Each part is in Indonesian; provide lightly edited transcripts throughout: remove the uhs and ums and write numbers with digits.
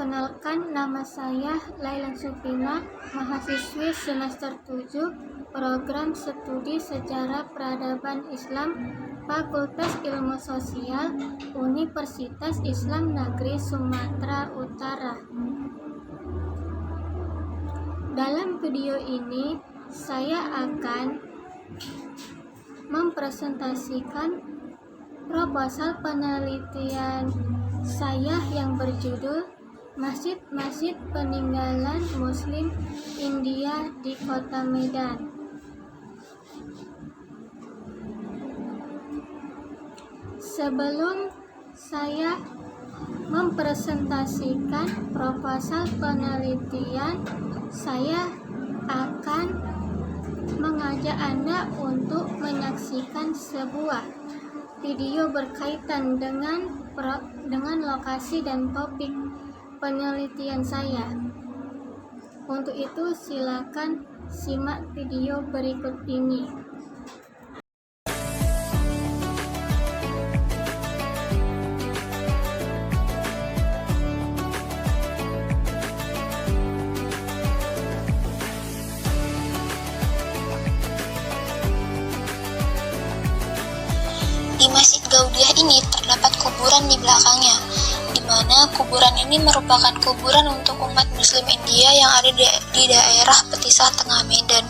Perkenalkan, nama saya Laila Supina, mahasiswi semester 7, program studi Sejarah Peradaban Islam, Fakultas Ilmu Sosial, Universitas Islam Negeri Sumatera Utara. Dalam video ini, saya akan mempresentasikan proposal penelitian saya yang berjudul Masjid-Masjid Peninggalan Muslim India di Kota Medan. Sebelum saya mempresentasikan proposal penelitian, saya akan mengajak Anda untuk menyaksikan sebuah video berkaitan dengan lokasi dan topik penelitian saya. Untuk itu, silakan simak video berikut ini. Di Masjid Gaudiah ini terdapat kuburan di belakangnya, di mana kuburan ini merupakan kuburan untuk umat Muslim India yang ada di daerah Petisah Tengah Medan.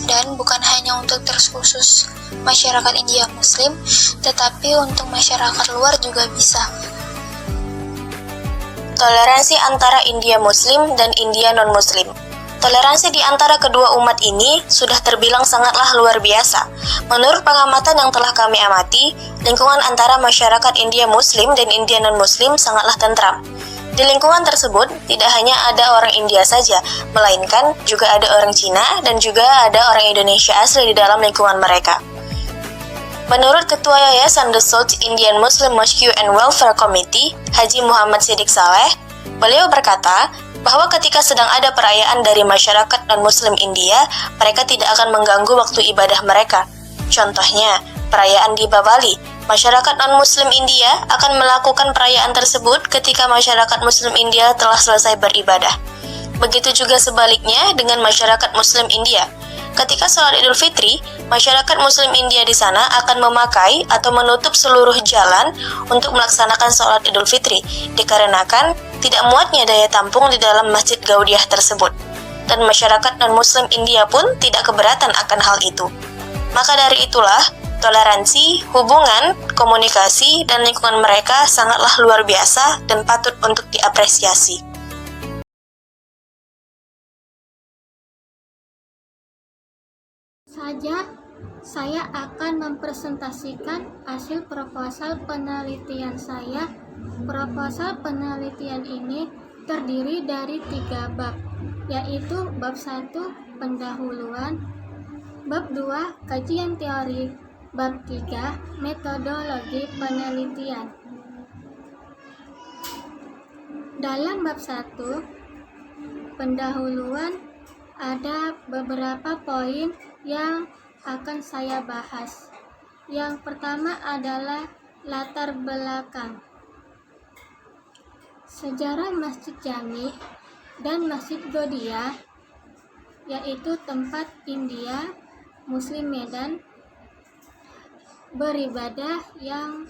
Dan bukan hanya untuk terkhusus masyarakat India Muslim, tetapi untuk masyarakat luar juga bisa. Toleransi antara India Muslim dan India non-Muslim. Toleransi di antara kedua umat ini sudah terbilang sangatlah luar biasa. Menurut pengamatan yang telah kami amati, lingkungan antara masyarakat India Muslim dan India non-Muslim sangatlah tentram. Di lingkungan tersebut, tidak hanya ada orang India saja, melainkan juga ada orang Cina dan juga ada orang Indonesia asli di dalam lingkungan mereka. Menurut Ketua Yayasan The South Indian Muslim Mosque and Welfare Committee, Haji Muhammad Siddiq Saleh, beliau berkata bahwa ketika sedang ada perayaan dari masyarakat non-Muslim India, mereka tidak akan mengganggu waktu ibadah mereka. Contohnya, perayaan Deepavali, masyarakat non-Muslim India akan melakukan perayaan tersebut ketika masyarakat Muslim India telah selesai beribadah. Begitu juga sebaliknya dengan masyarakat Muslim India. Ketika sholat Idul Fitri, masyarakat Muslim India di sana akan memakai atau menutup seluruh jalan untuk melaksanakan sholat Idul Fitri, dikarenakan tidak muatnya daya tampung di dalam Masjid Gaudiah tersebut. Dan masyarakat non-Muslim India pun tidak keberatan akan hal itu. Maka dari itulah, toleransi, hubungan, komunikasi, dan lingkungan mereka sangatlah luar biasa dan patut untuk diapresiasi. Saya akan mempresentasikan hasil proposal penelitian saya. Proposal penelitian ini terdiri dari 3 bab, yaitu bab 1, pendahuluan, bab 2, kajian teori, bab 3, metodologi penelitian. Dalam bab 1, pendahuluan, ada beberapa poin yang akan saya bahas. Yang pertama adalah latar belakang. Sejarah Masjid Jami dan Masjid Gaudiah, yaitu tempat India Muslim Medan beribadah yang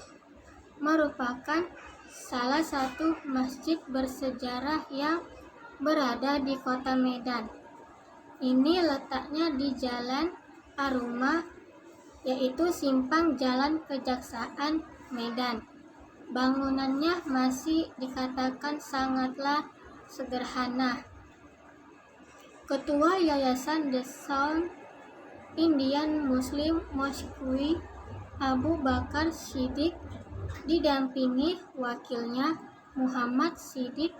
merupakan salah satu masjid bersejarah yang berada di Kota Medan. Ini letaknya di Jalan Aruma, yaitu simpang Jalan Kejaksaan Medan. Bangunannya masih dikatakan sangatlah sederhana. Ketua Yayasan The South Indian Muslim Mosque Abu Bakar Siddiq didampingi wakilnya Muhammad Siddiq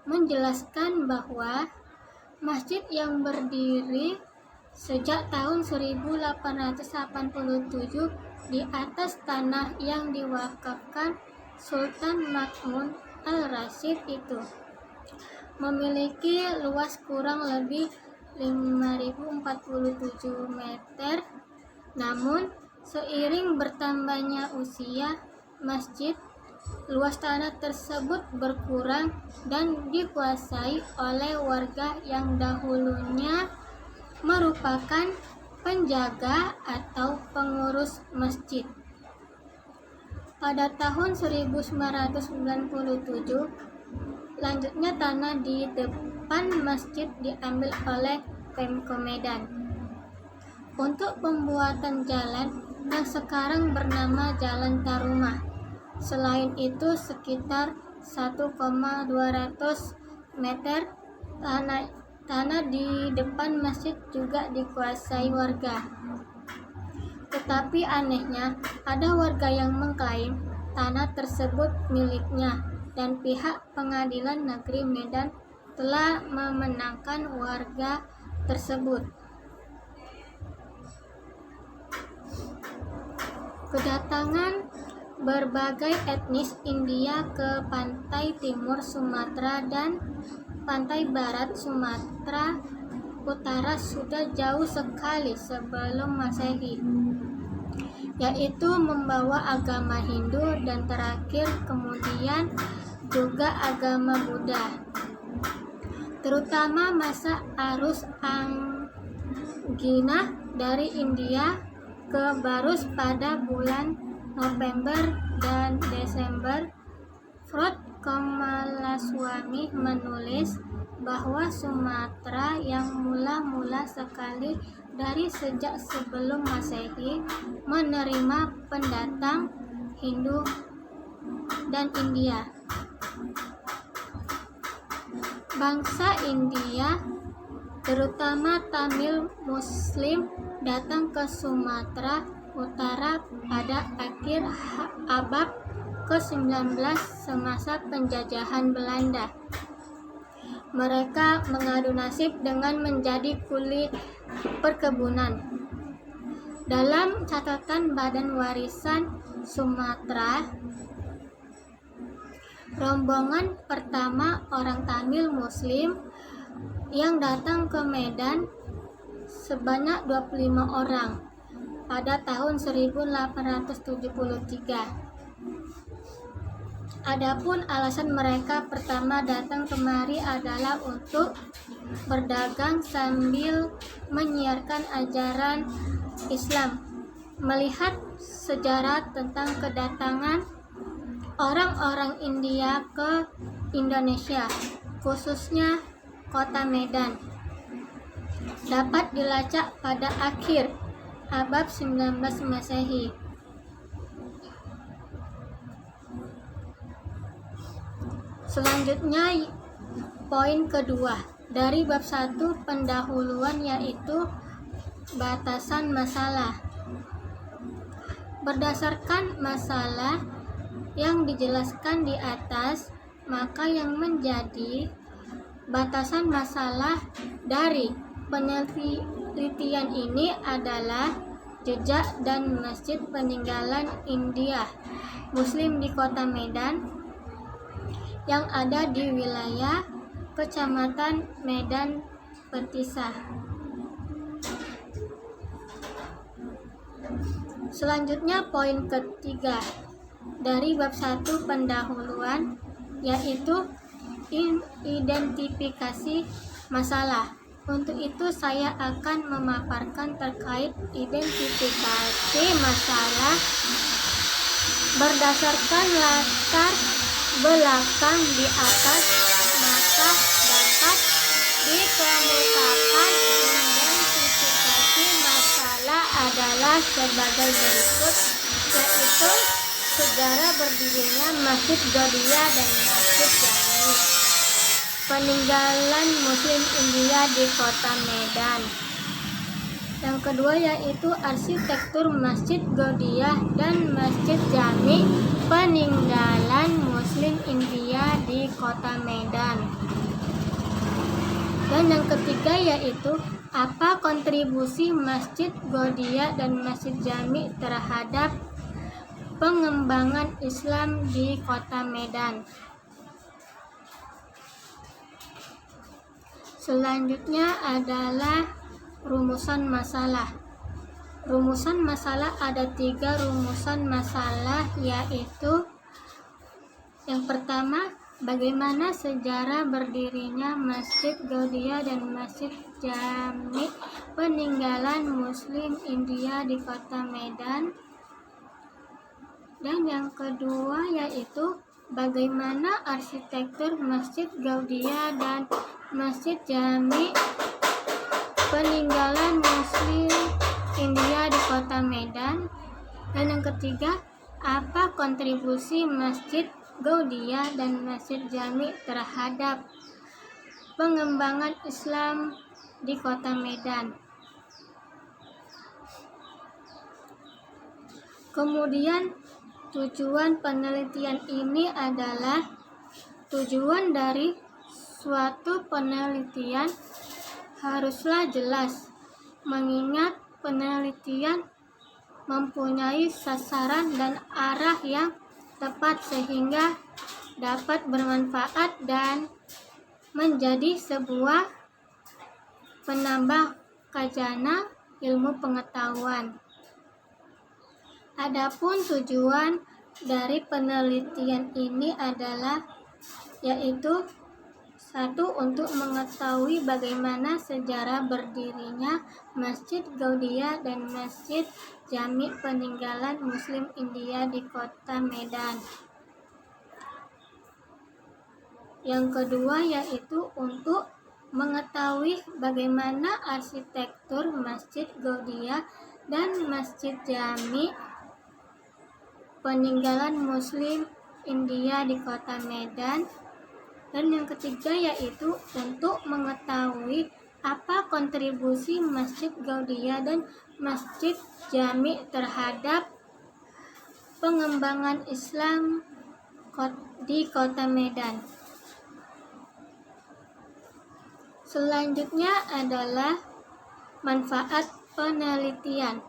menjelaskan bahwa masjid yang berdiri sejak tahun 1887 di atas tanah yang diwakafkan Sultan Mahmud Al-Rashid itu memiliki luas kurang lebih 5.047 meter. Namun, seiring bertambahnya usia masjid, luas tanah tersebut berkurang dan dikuasai oleh warga yang dahulunya merupakan penjaga atau pengurus masjid. Pada tahun 1997, lanjutnya tanah di depan masjid diambil oleh Pemko Medan untuk pembuatan jalan yang sekarang bernama Jalan Tarumah. Selain itu, sekitar 1,200 meter tanah di depan masjid juga dikuasai warga. Tetapi anehnya, ada warga yang mengklaim tanah tersebut miliknya dan pihak Pengadilan Negeri Medan telah memenangkan warga tersebut. Kedatangan berbagai etnis India ke pantai timur Sumatera dan pantai barat Sumatera Utara sudah jauh sekali sebelum Masehi, yaitu membawa agama Hindu dan terakhir kemudian juga agama Buddha. Terutama masa arus Anggina dari India ke Barus pada bulan November dan Desember. Frod Komalaswamy menulis bahwa Sumatera yang mula-mula sekali dari sejak sebelum Masehi menerima pendatang Hindu dan India. Bangsa India, terutama Tamil Muslim, datang ke Sumatera Utara pada akhir abad ke-19 semasa penjajahan Belanda. Mereka mengadu nasib dengan menjadi kuli perkebunan. Dalam catatan Badan Warisan Sumatera, rombongan pertama orang Tamil Muslim yang datang ke Medan sebanyak 25 orang pada tahun 1873. Adapun alasan mereka pertama datang kemari adalah untuk berdagang sambil menyiarkan ajaran Islam. Melihat sejarah tentang kedatangan orang-orang India ke Indonesia, khususnya kota Medan, dapat dilacak pada akhir abad 19 Masehi. Selanjutnya, poin kedua dari bab 1 pendahuluan, yaitu batasan masalah. Berdasarkan masalah yang dijelaskan di atas, maka yang menjadi batasan masalah dari penelitian ini adalah jejak dan masjid peninggalan India Muslim di kota Medan yang ada di wilayah Kecamatan Medan Petisah. Selanjutnya, poin ketiga dari bab 1 pendahuluan, yaitu identifikasi masalah. Untuk itu saya akan memaparkan terkait identifikasi masalah berdasarkan latar belakang di atas, maka dapat dikemukakan. Identifikasi masalah adalah sebagai berikut, yaitu sejarah berdirinya Masjid Gaudiya dan Masjid Jami, peninggalan Muslim India di kota Medan. Yang kedua yaitu arsitektur Masjid Gaudiya dan Masjid Jami, peninggalan Muslim India di kota Medan. Dan yang ketiga yaitu apa kontribusi Masjid Gaudiya dan Masjid Jami terhadap pengembangan Islam di kota Medan. Selanjutnya adalah rumusan masalah. Rumusan masalah ada 3 rumusan masalah, yaitu Yang pertama, bagaimana sejarah berdirinya Masjid Gaudiya dan Masjid Jami peninggalan Muslim India di kota Medan. Dan yang kedua yaitu bagaimana arsitektur Masjid Gaudiya dan Masjid Jami peninggalan Muslim India di kota Medan. Dan yang ketiga, apa kontribusi Masjid Gaudiya dan Masjid Jami terhadap pengembangan Islam di kota Medan. Kemudian tujuan penelitian ini adalah tujuan dari suatu penelitian haruslah jelas, mengingat penelitian mempunyai sasaran dan arah yang tepat sehingga dapat bermanfaat dan menjadi sebuah penambah khazanah ilmu pengetahuan. Adapun tujuan dari penelitian ini adalah yaitu satu, untuk mengetahui bagaimana sejarah berdirinya Masjid Gaudiya dan Masjid Jami peninggalan Muslim India di kota Medan. Yang kedua yaitu untuk mengetahui bagaimana arsitektur Masjid Gaudiya dan Masjid Jami peninggalan Muslim India di kota Medan. Dan yang ketiga yaitu untuk mengetahui apa kontribusi Masjid Gaudiya dan Masjid Jami terhadap pengembangan Islam di kota Medan. Selanjutnya adalah manfaat penelitian.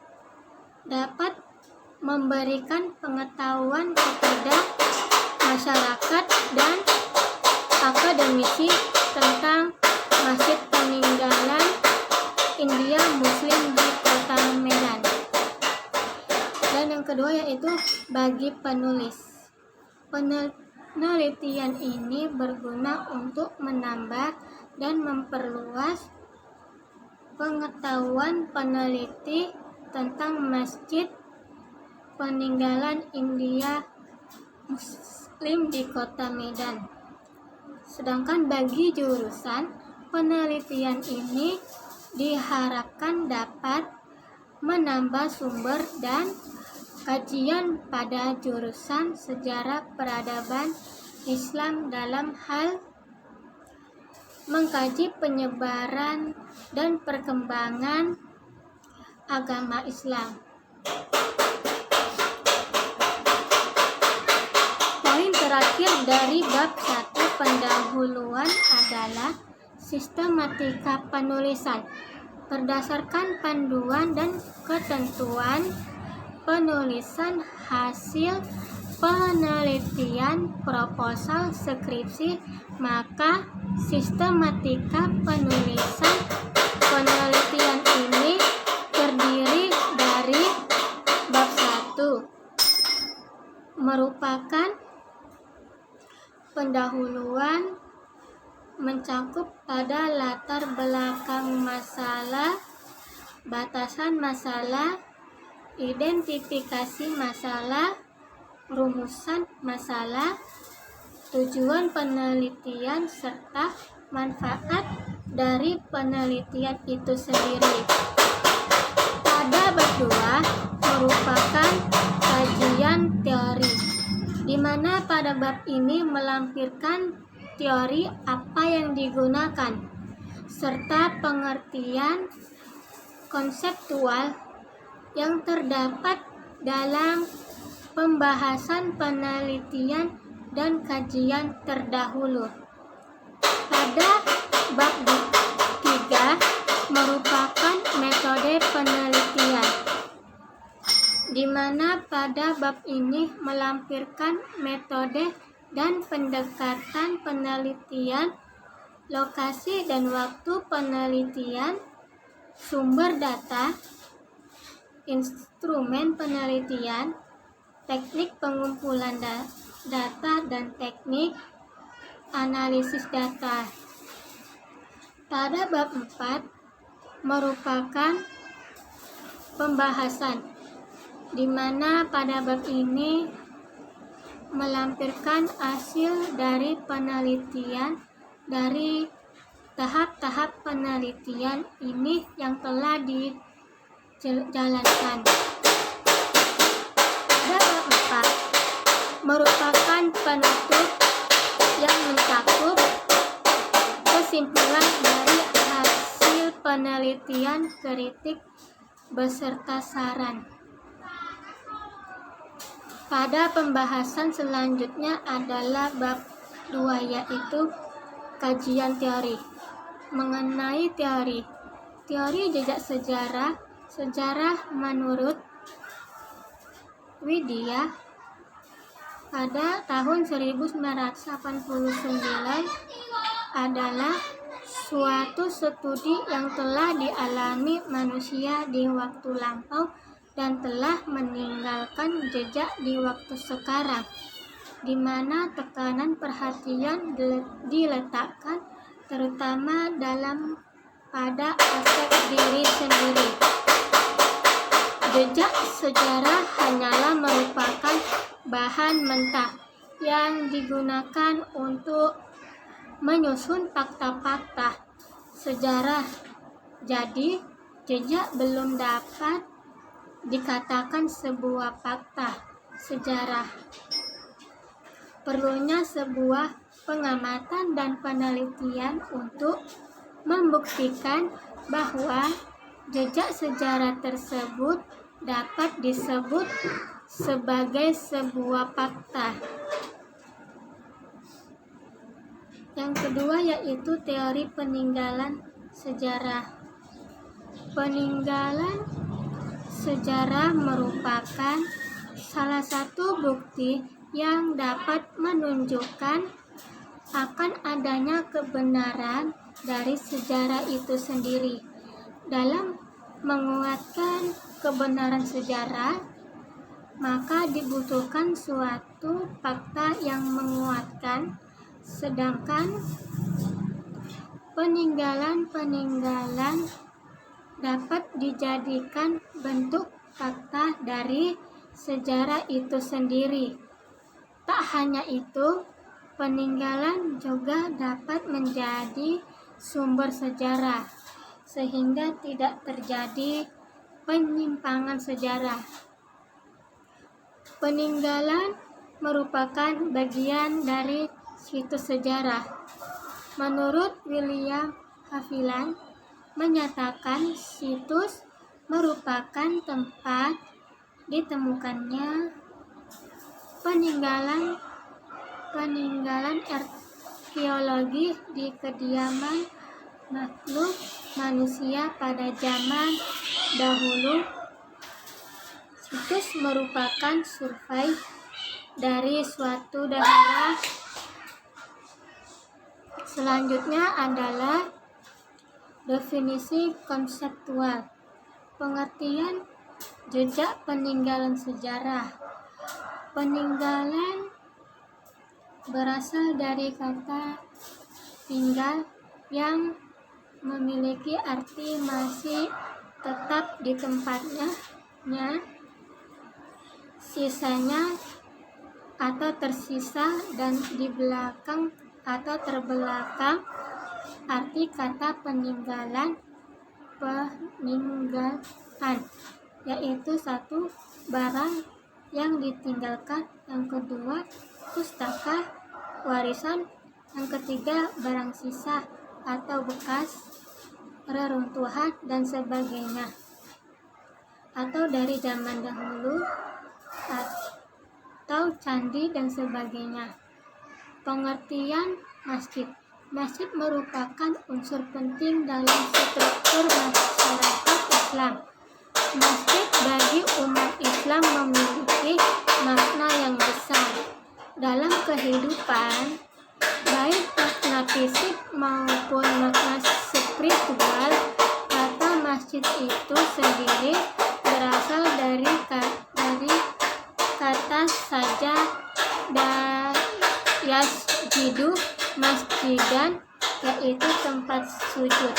Dapat memberikan pengetahuan kepada masyarakat dan akademisi tentang Masjid peninggalan India Muslim di kota Medan. Dan yang kedua yaitu bagi penulis. Penelitian ini berguna untuk menambah dan memperluas pengetahuan peneliti tentang Masjid peninggalan India Muslim di kota Medan. Sedangkan bagi jurusan, penelitian ini diharapkan dapat menambah sumber dan kajian pada jurusan sejarah peradaban Islam dalam hal mengkaji penyebaran dan perkembangan agama Islam. Poin terakhir dari bab 1 pendahuluan adalah sistematika penulisan. Berdasarkan panduan dan ketentuan penulisan hasil penelitian proposal skripsi, maka sistematika penulisan penelitian ini terdiri dari bab 1 merupakan pendahuluan, mencakup pada latar belakang masalah, batasan masalah, identifikasi masalah, rumusan masalah, tujuan penelitian, serta manfaat dari penelitian itu sendiri. Pada bab 2 merupakan kajian teori, di mana pada bab ini melampirkan teori apa yang digunakan, serta pengertian konseptual yang terdapat dalam pembahasan penelitian dan kajian terdahulu. Pada bab 3 merupakan metode penelitian, di mana pada bab ini melampirkan metode dan pendekatan penelitian, lokasi dan waktu penelitian, sumber data, instrumen penelitian, teknik pengumpulan data dan teknik analisis data. Pada bab 4 merupakan pembahasan di mana pada bab ini melampirkan hasil dari penelitian dari tahap-tahap penelitian ini yang telah dijalankan. Pada bab 4 merupakan penutup yang mencakup kesimpulan dari hasil penelitian, kritik, beserta saran. Pada pembahasan selanjutnya adalah bab 2, yaitu kajian teori. Mengenai teori jejak sejarah. Sejarah menurut Widya pada tahun 1989 adalah suatu studi yang telah dialami manusia di waktu lampau dan telah meninggalkan jejak di waktu sekarang, di mana tekanan perhatian diletakkan terutama pada aspek diri sendiri. Jejak sejarah hanyalah merupakan bahan mentah yang digunakan untuk menyusun fakta-fakta sejarah. Jadi, jejak belum dapat dikatakan sebuah fakta sejarah. Perlunya sebuah pengamatan dan penelitian untuk membuktikan bahwa jejak sejarah tersebut dapat disebut sebagai sebuah fakta. Yang kedua yaitu teori peninggalan sejarah. Peninggalan sejarah merupakan salah satu bukti yang dapat menunjukkan akan adanya kebenaran dari sejarah itu sendiri. Dalam menguatkan kebenaran sejarah, maka dibutuhkan suatu fakta yang menguatkan, sedangkan peninggalan dapat dijadikan bentuk fakta dari sejarah itu sendiri. Tak hanya itu, peninggalan juga dapat menjadi sumber sejarah, sehingga tidak terjadi penyimpangan sejarah. Peninggalan merupakan bagian dari situs sejarah. Menurut William Haviland menyatakan situs merupakan tempat ditemukannya peninggalan arkeologi di kediaman makhluk manusia pada zaman dahulu. Situs merupakan survei dari suatu daerah. Selanjutnya adalah definisi konseptual. Pengertian jejak peninggalan sejarah. Peninggalan berasal dari kata tinggal yang memiliki arti masih tetap di tempatnya, sisanya atau tersisa, dan di belakang atau terbelakang. Arti kata peninggalan yaitu satu, barang yang ditinggalkan, yang kedua, pustaka, warisan, yang ketiga, barang sisa atau bekas reruntuhan dan sebagainya, atau dari zaman dahulu, atau candi dan sebagainya. Pengertian masjid. Masjid merupakan unsur penting dalam struktur masyarakat Islam. Masjid bagi umat Islam memiliki makna yang besar dalam kehidupan, baik makna fisik maupun makna spiritual. Kata masjid itu sendiri berasal dari kata saja dan yasjidu masjidan, yaitu tempat sujud.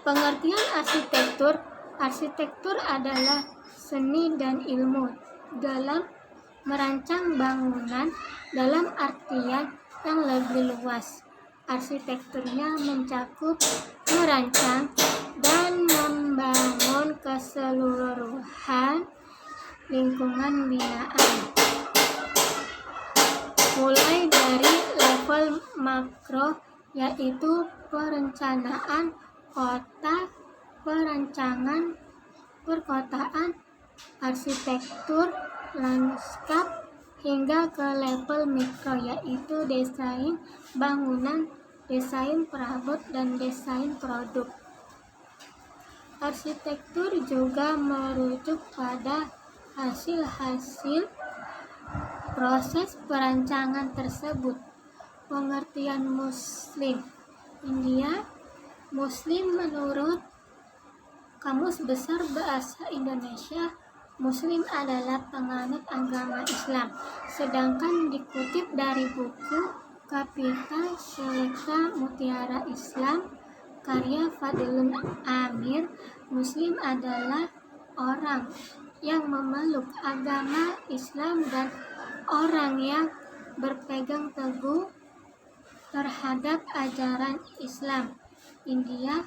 Pengertian arsitektur. Arsitektur adalah seni dan ilmu dalam merancang bangunan dalam artian yang lebih luas. Arsitekturnya mencakup merancang dan membangun keseluruhan lingkungan binaan, mulai dari level makro, yaitu perencanaan kota, perancangan perkotaan, arsitektur lanskap, hingga ke level mikro, yaitu desain bangunan, desain perabot, dan desain produk. Arsitektur juga merujuk pada hasil-hasil proses perancangan tersebut. Pengertian Muslim India. Muslim menurut Kamus Besar Bahasa Indonesia, Muslim adalah penganut agama Islam. Sedangkan dikutip dari buku Kapital Selekta Mutiara Islam karya Fadlun Amir, Muslim adalah orang yang memeluk agama Islam dan orang yang berpegang teguh terhadap ajaran Islam. India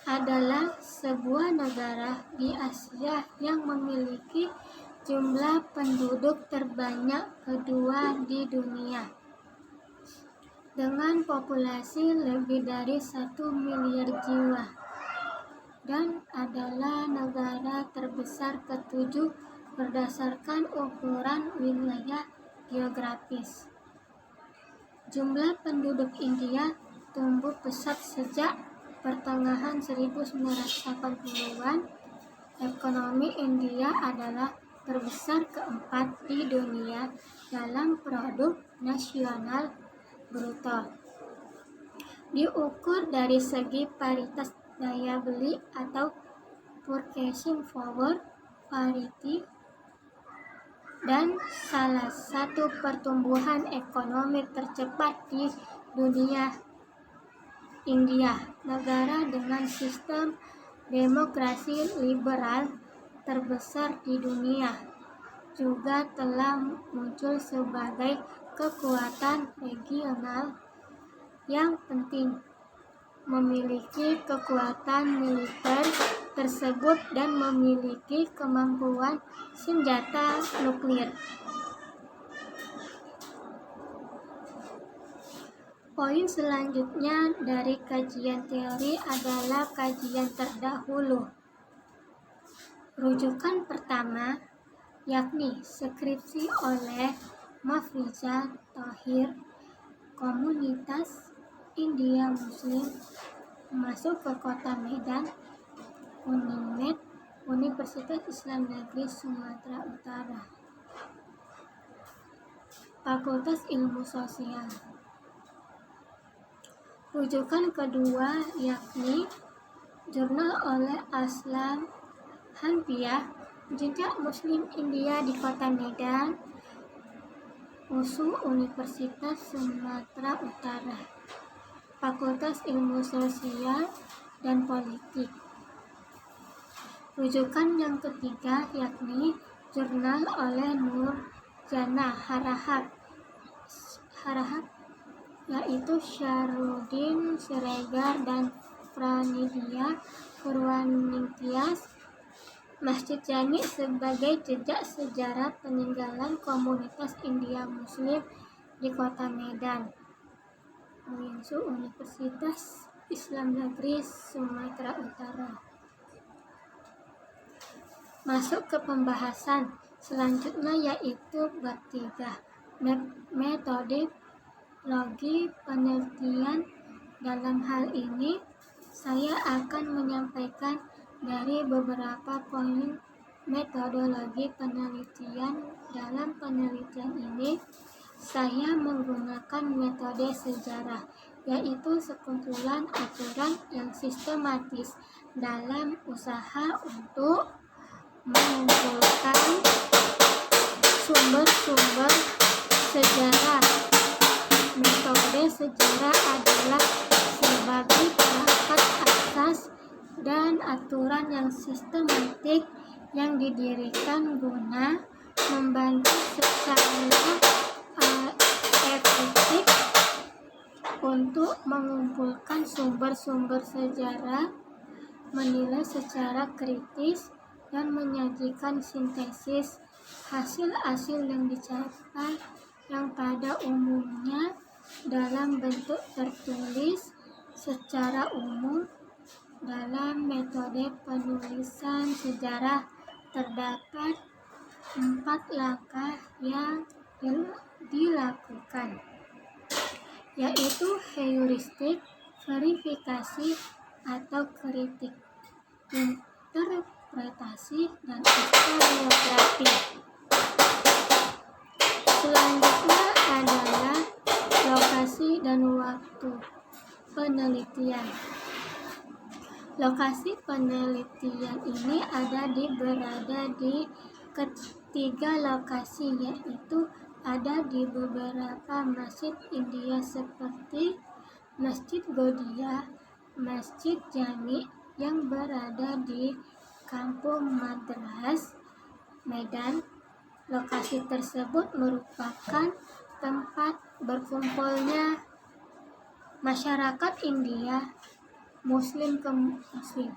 adalah sebuah negara di Asia yang memiliki jumlah penduduk terbanyak kedua di dunia, dengan populasi lebih dari 1 miliar jiwa, dan adalah negara terbesar ke-7 berdasarkan ukuran wilayah geografis. Jumlah penduduk India tumbuh pesat sejak pertengahan 1980-an. Ekonomi India adalah terbesar keempat di dunia dalam produk nasional bruto. Diukur dari segi paritas daya beli atau purchasing power parity, dan salah satu pertumbuhan ekonomi tercepat di dunia. India, negara dengan sistem demokrasi liberal terbesar di dunia, juga telah muncul sebagai kekuatan regional yang penting, memiliki kekuatan militer tersebut dan memiliki kemampuan senjata nuklir. Poin selanjutnya dari kajian teori adalah kajian terdahulu. Rujukan pertama, yakni skripsi oleh Mafriza Thohir, Komunitas India Muslim masuk ke Kota Medan, Unimed, Universitas Islam Negeri Sumatera Utara, Fakultas Ilmu Sosial. Rujukan kedua yakni jurnal oleh Aslam Hanfiah, Jejak Muslim India di Kota Medan, USU Universitas Sumatera Utara, Fakultas Ilmu Sosial dan Politik. Rujukan yang ketiga yakni jurnal oleh Nur Jana Harahap, yaitu Syarudin Siregar dan Pranidya Purwaningtyas, Masjid Jami sebagai jejak sejarah peninggalan komunitas India Muslim di Kota Medan, UINSU Universitas Islam Negeri Sumatera Utara. Masuk ke pembahasan selanjutnya, yaitu bab 3, metode logi penelitian. Dalam hal ini, saya akan menyampaikan dari beberapa poin metodologi penelitian. Dalam penelitian ini, saya menggunakan metode sejarah, yaitu sekumpulan aturan yang sistematis dalam usaha untuk mengumpulkan Sumber-sumber sejarah. Metode sejarah adalah sebagai perangkat asas dan aturan yang sistematik yang didirikan guna membantu secara efektif untuk mengumpulkan sumber-sumber sejarah, menilai secara kritis, dan menyajikan sintesis hasil-hasil yang dicapai yang pada umumnya dalam bentuk tertulis secara umum. Dalam metode penulisan sejarah terdapat 4 langkah yang dilakukan, yaitu heuristik, verifikasi atau kritik, interpretasi, dan historiografi. Selanjutnya adalah lokasi dan waktu penelitian. Lokasi penelitian ini berada di ketiga lokasi, yaitu ada di beberapa masjid India seperti Masjid Gaudiya, Masjid Jami yang berada di Kampung Madras, Medan. Lokasi tersebut merupakan tempat berkumpulnya masyarakat India Muslim ke Muslim.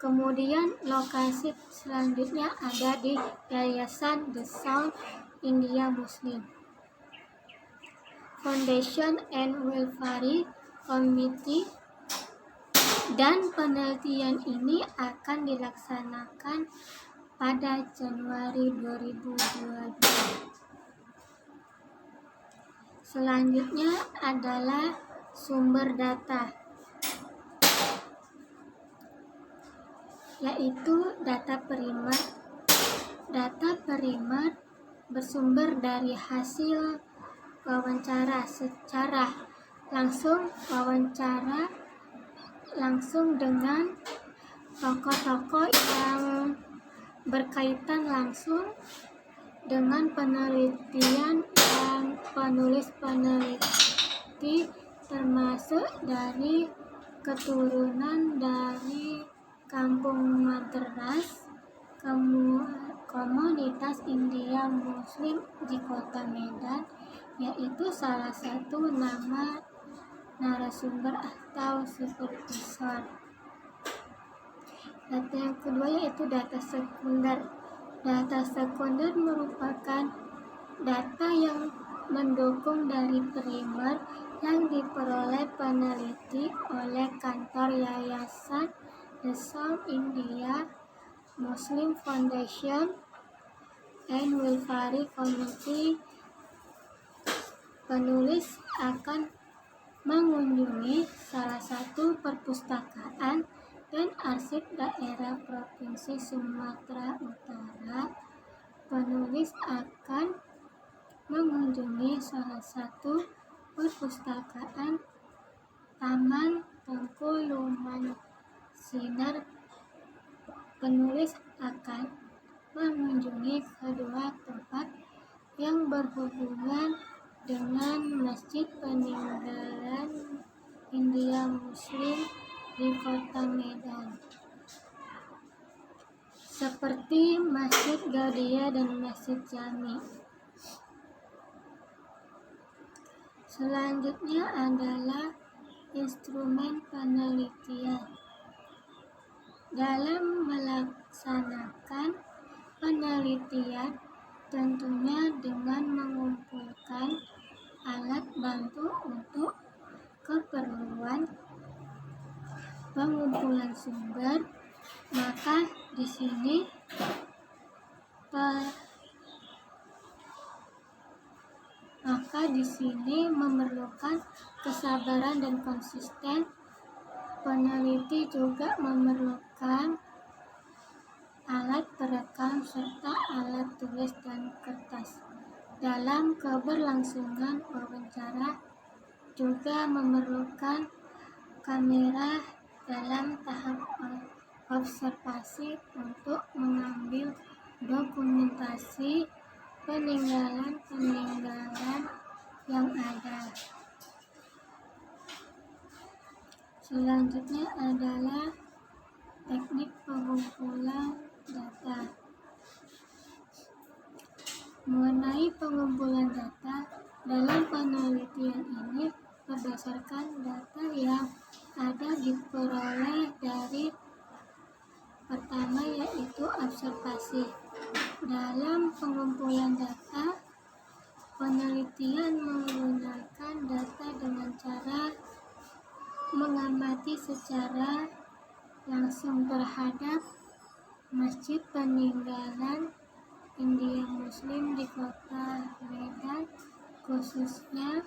Kemudian lokasi selanjutnya ada di Yayasan The South India Muslim Foundation and Welfare Committee, dan penelitian ini akan dilaksanakan pada Januari 2022. Selanjutnya adalah sumber data, yaitu data primer. Data primer bersumber dari hasil wawancara secara langsung, wawancara langsung dengan tokoh-tokoh yang berkaitan langsung dengan penelitian dan penulis peneliti, termasuk dari keturunan dari Kampung Madras, komunitas India Muslim di Kota Medan, yaitu salah satu nama narasumber atau supervisor. Data yang kedua yaitu data sekunder. Data sekunder merupakan data yang mendukung dari primer yang diperoleh peneliti oleh kantor Yayasan The South India Muslim Foundation and Welfare Committee. Penulis akan mengunjungi salah satu perpustakaan dan arsip daerah Provinsi Sumatera Utara. Penulis akan mengunjungi salah satu perpustakaan Taman Tengku Luman Sinar. Penulis akan mengunjungi kedua tempat yang berhubungan dengan Masjid Peninggalan India Muslim di Kota Medan, seperti Masjid Gaudiya dan Masjid Jami. Selanjutnya adalah instrumen penelitian. Dalam melaksanakan penelitian, tentunya dengan mengumpulkan alat bantu untuk keperluan pengumpulan sumber, maka di sini memerlukan kesabaran dan konsisten. Peneliti juga memerlukan alat perekam serta alat tulis dan kertas. Dalam keberlangsungan wawancara juga memerlukan kamera dalam tahap observasi untuk mengambil dokumentasi peninggalan yang ada. Selanjutnya adalah teknik pengumpulan data. Mengenai pengumpulan data, dalam penelitian ini berdasarkan data yang ada diperoleh dari pertama yaitu observasi. Dalam pengumpulan data, penelitian menggunakan data dengan cara mengamati secara langsung terhadap masjid peninggalan India Muslim di kota Medan, khususnya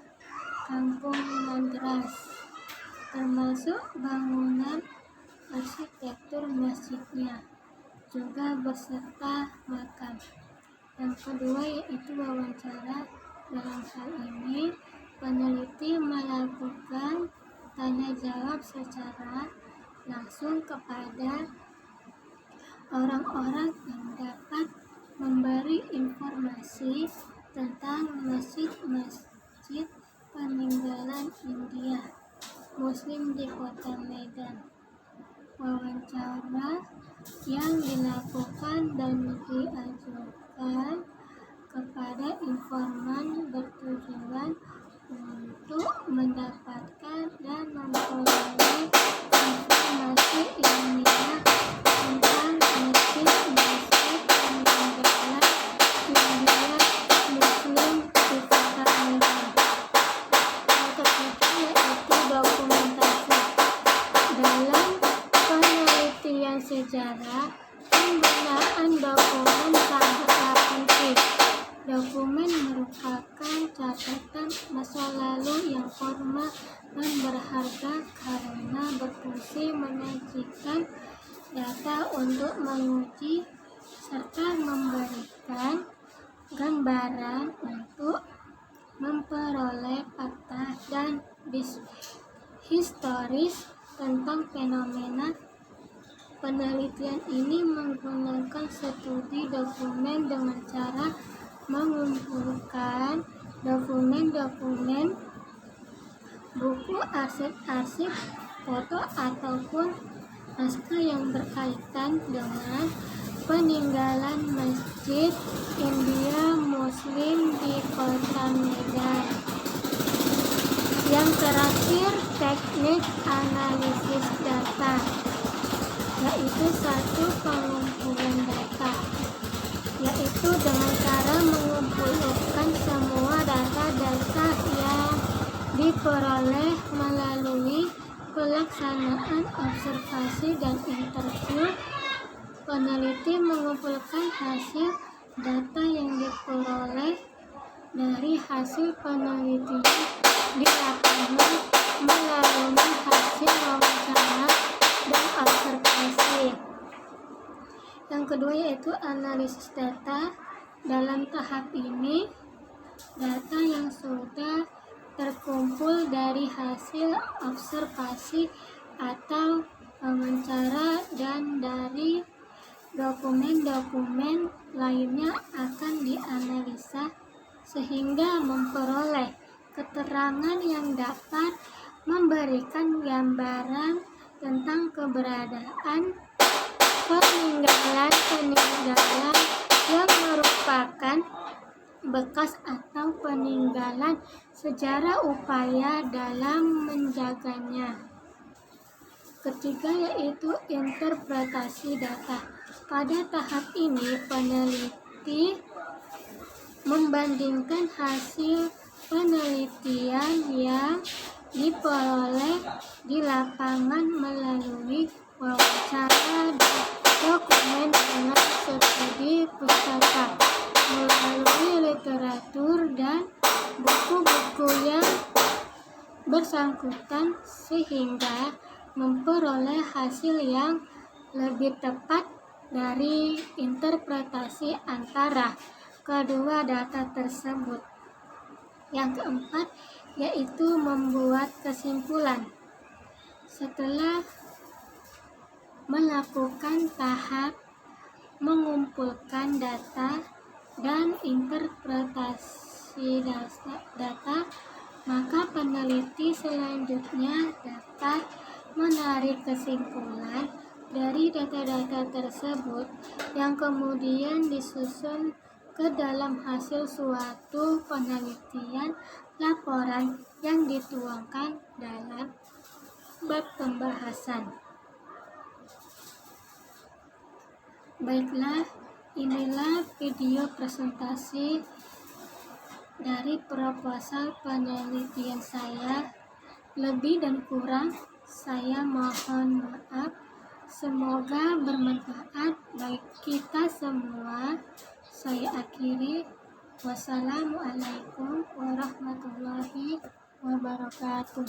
Kampung Madras, termasuk bangunan arsitektur masjidnya, juga beserta makam. Yang kedua yaitu wawancara. Dalam hal ini, peneliti melakukan tanya jawab secara langsung kepada orang-orang yang dapat memberi informasi tentang masjid-masjid peninggalan India Muslim di kota Medan. Wawancara yang dilakukan dan diajukan kepada informan bertujuan untuk mendapatkan dan memperoleh informasi ilmiah tentang masjid-masjid peninggalan India Muslim di kota Medan. Yang ketiga yaitu dokumentasi. Dalam penelitian sejarah, penggunaan dokumen sangatlah penting. Dokumen merupakan catatan masa lalu yang formal dan berharga karena berfungsi menyajikan data untuk menguji serta memberikan gambaran untuk memperoleh fakta dan historis tentang fenomena. Penelitian ini menggunakan studi dokumen dengan cara mengumpulkan dokumen-dokumen, buku arsip-arsip, foto ataupun naskah yang berkaitan dengan peninggalan masjid India Muslim di kota Medan. Yang terakhir, teknik analisis data, yaitu satu pengumpulan data, yaitu dengan cara mengumpulkan semua data-data yang diperoleh melalui pelaksanaan observasi dan interview. Peneliti mengumpulkan hasil data yang diperoleh dari hasil penelitian di lapangan melalui hasil wawancara dan observasi. Yang kedua yaitu analisis data. Dalam tahap ini, data yang sudah terkumpul dari hasil observasi atau wawancara dan dari dokumen-dokumen lainnya akan dianalisa sehingga memperoleh keterangan yang dapat memberikan gambaran tentang keberadaan peninggalan yang merupakan bekas atau peninggalan sejarah upaya dalam menjaganya. Ketiga yaitu interpretasi data. Pada tahap ini peneliti membandingkan hasil penelitian yang diperoleh di lapangan melalui wawancara dan dokumen dengan studi pustaka, melalui literatur dan buku-buku yang bersangkutan sehingga memperoleh hasil yang lebih tepat dari interpretasi antara kedua data tersebut. Yang keempat yaitu membuat kesimpulan. Setelah melakukan tahap mengumpulkan data, dan interpretasi data, maka peneliti selanjutnya dapat menarik kesimpulan dari data-data tersebut yang kemudian disusun ke dalam hasil suatu penelitian laporan yang dituangkan dalam bab pembahasan. Baiklah, inilah video presentasi dari proposal penelitian saya. Lebih dan kurang saya mohon maaf. Semoga bermanfaat bagi kita semua. Saya akhiri. Wassalamualaikum warahmatullahi wabarakatuh.